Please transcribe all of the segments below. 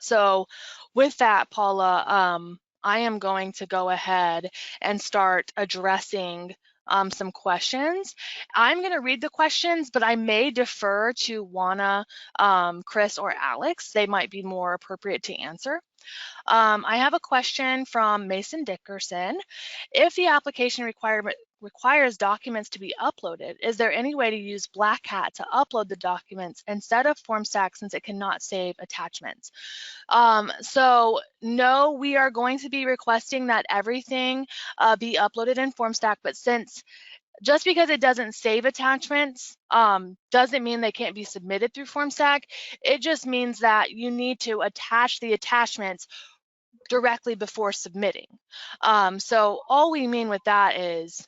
So with that, Paula, I am going to go ahead and start addressing some questions. I'm going to read the questions, but I may defer to Juana, Chris, or Alex. They might be more appropriate to answer. I have a question from Mason Dickerson. If the application requires documents to be uploaded, is there any way to use Black Hat to upload the documents instead of FormStack since it cannot save attachments? So no, we are going to be requesting that everything be uploaded in FormStack, but since just because it doesn't save attachments doesn't mean they can't be submitted through FormStack. It just means that you need to attach the attachments directly before submitting. So all we mean with that is,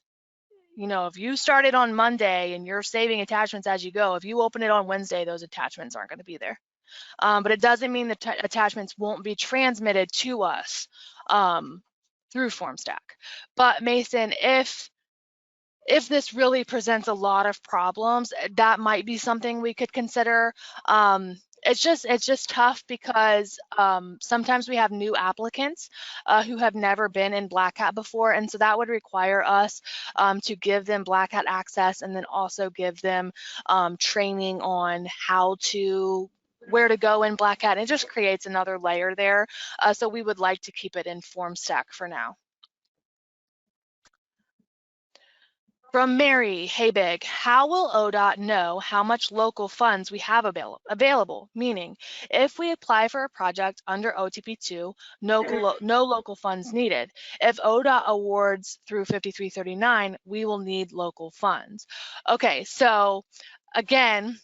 you know, if you started on Monday and you're saving attachments as you go, if you open it on Wednesday, those attachments aren't going to be there. But it doesn't mean the attachments won't be transmitted to us through FormStack. But Mason, if this really presents a lot of problems, that might be something we could consider. It's just tough because sometimes we have new applicants who have never been in Black Hat before, and so that would require us to give them Black Hat access and then also give them training on where to go in Black Hat. It just creates another layer there. So we would like to keep it in FormStack for now. From Mary Haybig, how will ODOT know how much local funds we have available? Meaning, if we apply for a project under OTP2, no local funds needed. If ODOT awards through 5339, we will need local funds. Okay, so again,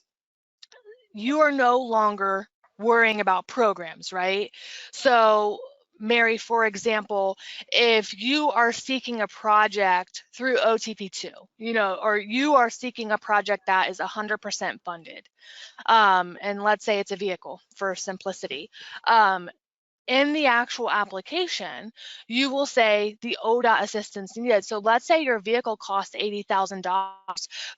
you are no longer worrying about programs, right? So Mary, for example, if you are seeking a project through OTP2, you know, or you are seeking a project that is 100% funded, and let's say it's a vehicle for simplicity, in the actual application, you will say the ODOT assistance needed. So let's say your vehicle costs $80,000,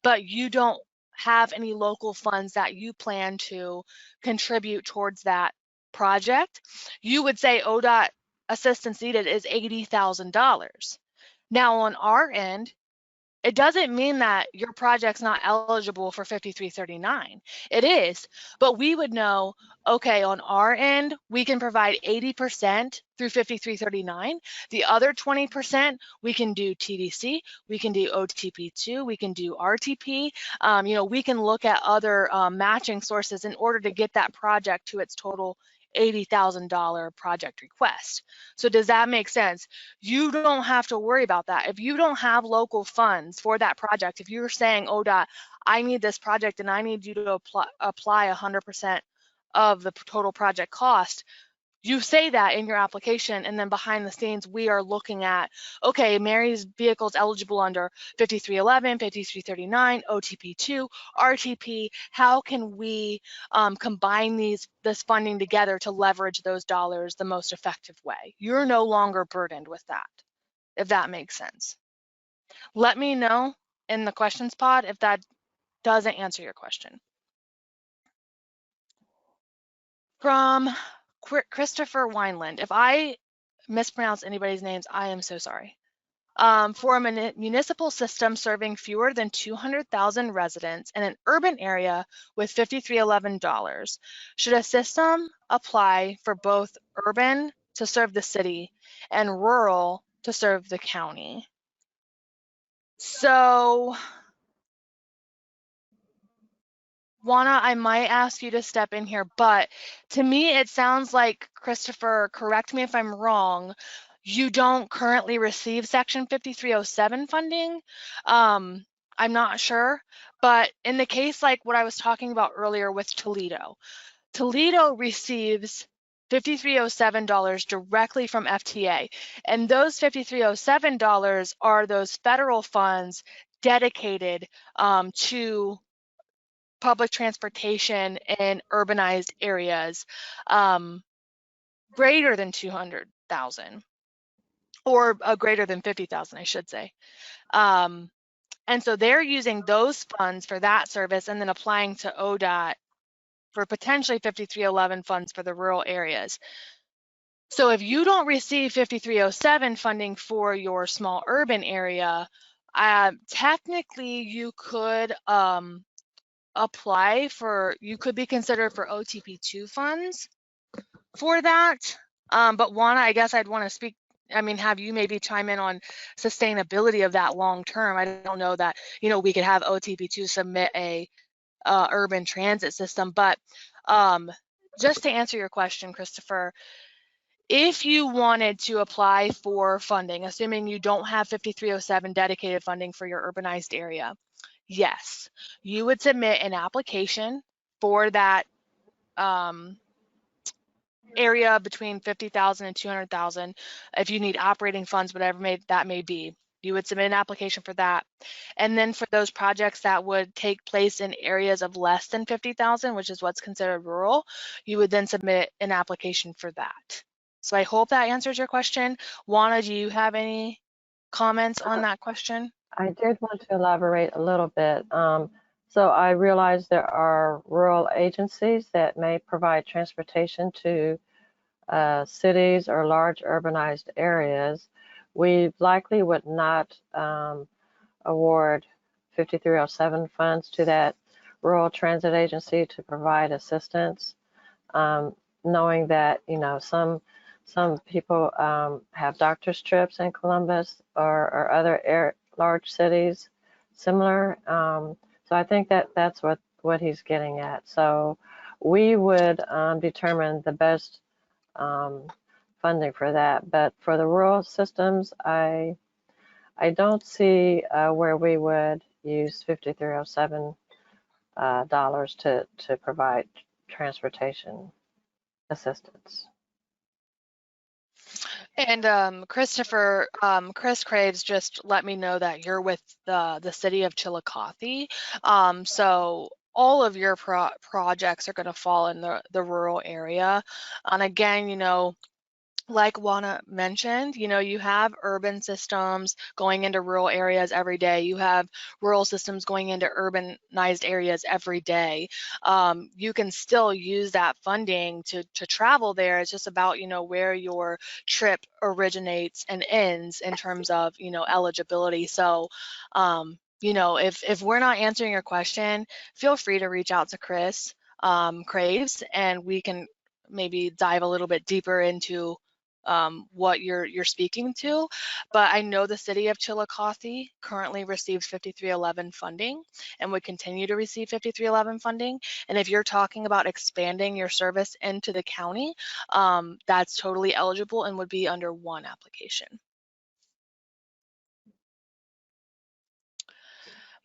but you don't have any local funds that you plan to contribute towards that project. You would say ODOT assistance needed is $80,000. Now on our end, it doesn't mean that your project's not eligible for 5339. It is, but we would know, okay, on our end, we can provide 80% through 5339. The other 20%, we can do TDC, we can do OTP2, we can do RTP. You know, we can look at other matching sources in order to get that project to its total $80,000 project request. So does that make sense? You don't have to worry about that. If you don't have local funds for that project, if you're saying, ODOT, I need this project and I need you to apply 100% of the total project cost, you say that in your application, and then behind the scenes, we are looking at, okay, Mary's vehicle is eligible under 5311, 5339, OTP2, RTP. How can we combine this funding together to leverage those dollars the most effective way? You're no longer burdened with that, if that makes sense. Let me know in the questions pod if that doesn't answer your question. From Christopher Wineland, if I mispronounce anybody's names, I am so sorry. For a municipal system serving fewer than 200,000 residents in an urban area with $5311, should a system apply for both urban to serve the city and rural to serve the county? So, Juana, I might ask you to step in here, but to me, it sounds like, Christopher, correct me if I'm wrong, you don't currently receive Section 5307 funding. I'm not sure, but in the case like what I was talking about earlier with Toledo, Toledo receives $5307 directly from FTA, and those $5307 are those federal funds dedicated to public transportation in urbanized areas greater than 200,000 or greater than 50,000, I should say. And so they're using those funds for that service and then applying to ODOT for potentially 5311 funds for the rural areas. So if you don't receive 5307 funding for your small urban area, technically you could apply for, you could be considered for OTP2 funds for that. But Juana, I guess I'd want to speak, have you maybe chime in on sustainability of that long term. I don't know that, we could have OTP2 submit a urban transit system, but just to answer your question, Christopher, if you wanted to apply for funding, assuming you don't have 5307 dedicated funding for your urbanized area, yes, you would submit an application for that area between 50,000 and 200,000. If you need operating funds, whatever that may be, you would submit an application for that. And then for those projects that would take place in areas of less than 50,000, which is what's considered rural, you would then submit an application for that. So I hope that answers your question. Juana, do you have any comments on that question? I did want to elaborate a little bit. So I realize there are rural agencies that may provide transportation to cities or large urbanized areas. We likely would not award 5307 funds to that rural transit agency to provide assistance, knowing that, some people have doctor's trips in Columbus or other large cities similar. So I think that's what he's getting at. So we would determine the best funding for that. But for the rural systems, I don't see where we would use 5307 dollars to provide transportation assistance. And Christopher, Chris Craves just let me know that you're with the city of Chillicothe. So all of your projects are going to fall in the rural area. And again, like Juana mentioned, you have urban systems going into rural areas every day. You have rural systems going into urbanized areas every day. You can still use that funding to travel there. It's just about, where your trip originates and ends in terms of, eligibility. So, if we're not answering your question, feel free to reach out to Chris Craves, and we can maybe dive a little bit deeper into what you're speaking to. But I know the city of Chillicothe currently receives 5311 funding and would continue to receive 5311 funding. And if you're talking about expanding your service into the county, that's totally eligible and would be under one application.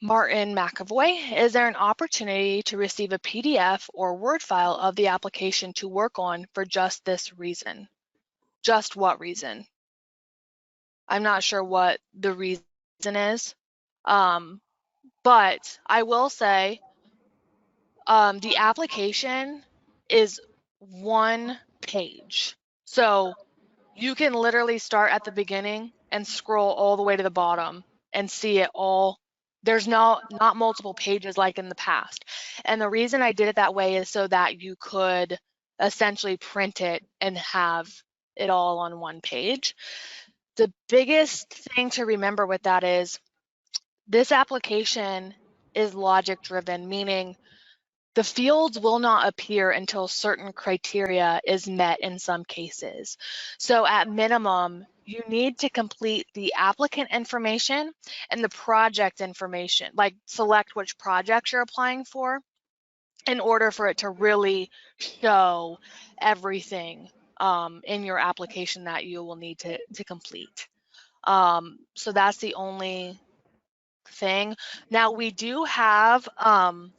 Martin McAvoy, is there an opportunity to receive a PDF or Word file of the application to work on for just this reason? Just what reason? I'm not sure what the reason is, but I will say the application is one page. So you can literally start at the beginning and scroll all the way to the bottom and see it all. There's not multiple pages like in the past. And the reason I did it that way is so that you could essentially print it and have it all on one page. The biggest thing to remember with that is this application is logic driven, meaning the fields will not appear until certain criteria is met in some cases. So at minimum, you need to complete the applicant information and the project information, like select which projects you're applying for in order for it to really show everything in your application that you will need to complete. So that's the only thing. Now we do have, I'll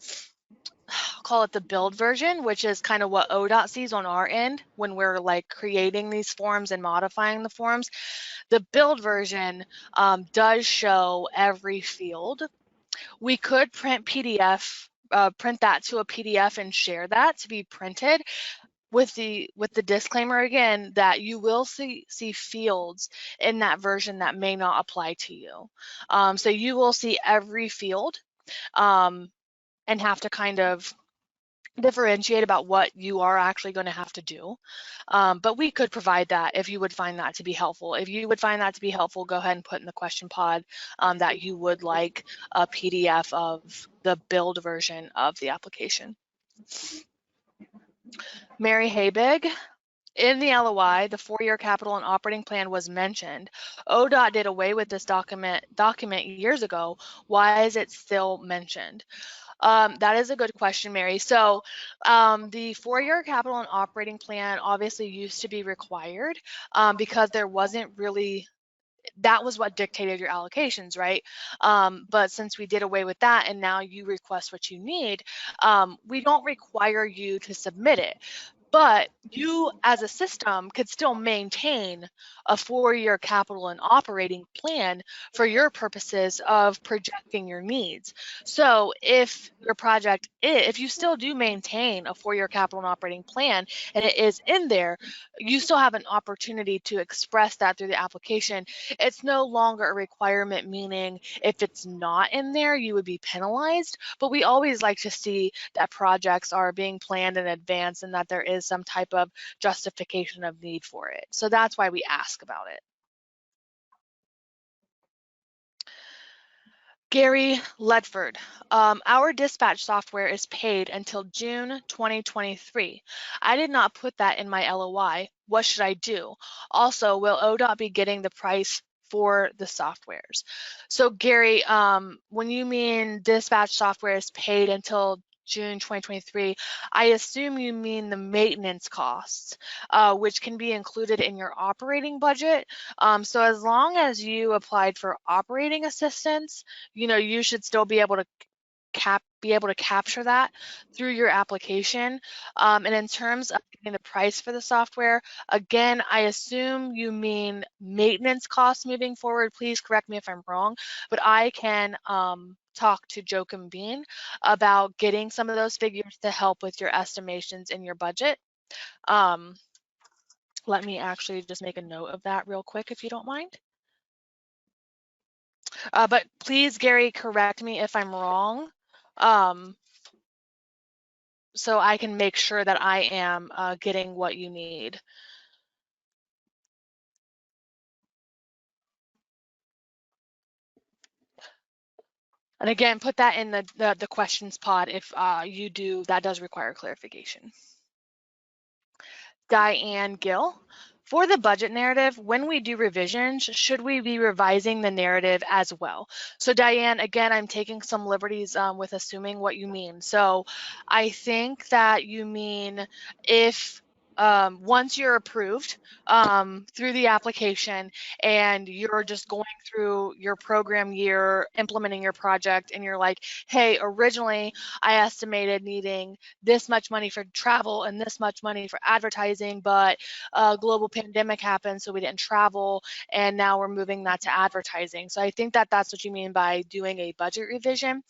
call it the build version, which is kind of what Odot sees on our end when we're like creating these forms and modifying the forms. The build version does show every field. We could print that to a PDF and share that to be printed, with the disclaimer again that you will see fields in that version that may not apply to you. So you will see every field and have to kind of differentiate about what you are actually going to have to do. But we could provide that if you would find that to be helpful. If you would find that to be helpful, go ahead and put in the question pod that you would like a PDF of the build version of the application. Mary Habig, in the LOI, the 4-year capital and operating plan was mentioned. ODOT did away with this document years ago. Why is it still mentioned? That is a good question, Mary. So the 4-year capital and operating plan obviously used to be required because there wasn't really, that was what dictated your allocations, right? But since we did away with that and now you request what you need, we don't require you to submit it. But you as a system could still maintain a 4-year capital and operating plan for your purposes of projecting your needs. So if your project, if you still do maintain a 4-year capital and operating plan and it is in there, you still have an opportunity to express that through the application. It's no longer a requirement, meaning if it's not in there, you would be penalized. But we always like to see that projects are being planned in advance and that there is some type of justification of need for it. So that's why we ask about it. Gary Ledford, our dispatch software is paid until June 2023. I did not put that in my LOI. What should I do? Also, will ODOT be getting the price for the softwares? So Gary, when you mean dispatch software is paid until June 2023, I assume you mean the maintenance costs, which can be included in your operating budget. So as long as you applied for operating assistance, you should still be able to capture that through your application. And in terms of getting the price for the software, again, I assume you mean maintenance costs moving forward. Please correct me if I'm wrong, but I can talk to Joachim Bean about getting some of those figures to help with your estimations in your budget. Let me actually just make a note of that real quick, if you don't mind. But please, Gary, correct me if I'm wrong, so I can make sure that I am getting what you need. And again, put that in the questions pod if you do, that does require clarification. Diane Gill. For the budget narrative, when we do revisions, should we be revising the narrative as well? So Diane, again, I'm taking some liberties with assuming what you mean. So I think that you mean if once you're approved through the application and you're just going through your program year, implementing your project, and you're like, hey, originally I estimated needing this much money for travel and this much money for advertising, but a global pandemic happened, so we didn't travel, and now we're moving that to advertising. So I think that that's what you mean by doing a budget revision.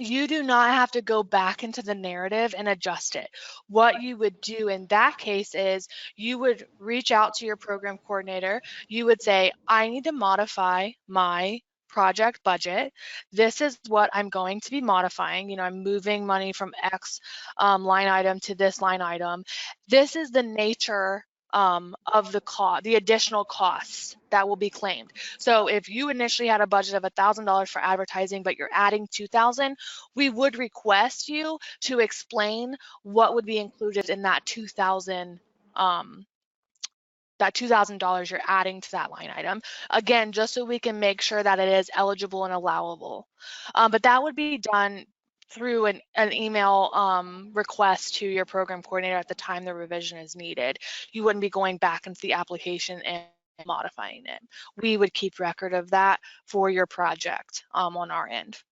You do not have to go back into the narrative and adjust it. What you would do in that case is you would reach out to your program coordinator. You would say, I need to modify my project budget. This is what I'm going to be modifying. I'm moving money from X line item to this line item. This is the nature of the additional costs that will be claimed. So if you initially had a budget of $1,000 for advertising, but you're adding $2,000, we would request you to explain what would be included in that $2,000 you're adding to that line item. Again, just so we can make sure that it is eligible and allowable. But that would be done through an email request to your program coordinator at the time the revision is needed. You wouldn't be going back into the application and modifying it. We would keep record of that for your project on our end.